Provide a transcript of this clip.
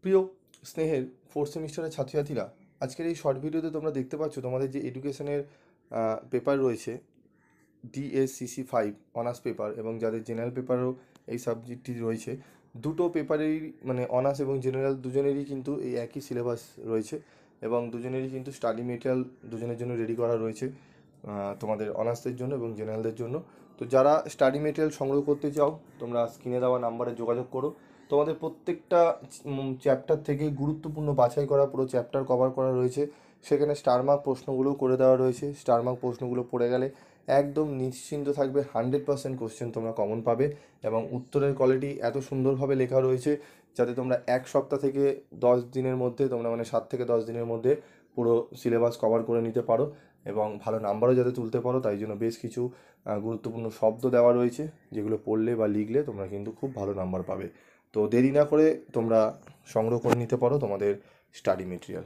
প্রিয় স্নেহের ফোর্থ সেমিস্টারের ছাত্রছাত্রীরা, আজকের এই শর্ট ভিডিওতে তোমরা দেখতে পাচ্ছ তোমাদের যে এডুকেশনের পেপার রয়েছে DSCC 5 অনার্স পেপার, এবং যাদের জেনারেল পেপারও এই সাবজেক্টটি রয়েছে, দুটো পেপারেরই মানে অনার্স এবং জেনারেল দুজনেরই কিন্তু এই একই সিলেবাস রয়েছে, এবং দুজনেরই কিন্তু স্টাডি মেটেরিয়াল দুজনের জন্য রেডি করা রয়েছে, তোমাদের অনার্সদের জন্য এবং জেনারেলদের জন্য। তো যারা স্টাডি মেটেরিয়াল সংগ্রহ করতে চাও, তোমরা স্ক্রিনে দেওয়া নাম্বারে যোগাযোগ করো। তোমাদের প্রত্যেকটা চ্যাপ্টার থেকে গুরুত্বপূর্ণ বাছাই করা পুরো চ্যাপ্টার কভার করা রয়েছে। সেখানে স্টার মার্ক প্রশ্নগুলোও করে দেওয়া রয়েছে। স্টার মার্ক প্রশ্নগুলো পড়ে গেলে একদম নিশ্চিন্ত থাকবে, 100% কোশ্চেন তোমরা কমন পাবে, এবং উত্তরের কোয়ালিটি এত সুন্দরভাবে লেখা রয়েছে যাতে তোমরা 1 সপ্তাহ থেকে 10 দিনের মধ্যে, তোমরা মানে 7 থেকে 10 দিনের মধ্যে পুরো সিলেবাস কভার করে নিতে পারো, এবং ভালো নাম্বারও যাতে তুলতে পারো। তাই জন্য বেশ কিছু গুরুত্বপূর্ণ শব্দ দেওয়া রয়েছে, যেগুলো পড়লে বা লিখলে তোমরা কিন্তু খুব ভালো নাম্বার পাবে। তো দেরি না করে তোমরা সংগ্রহ করে নিতে পারো তোমাদের স্টাডি মেটেরিয়াল।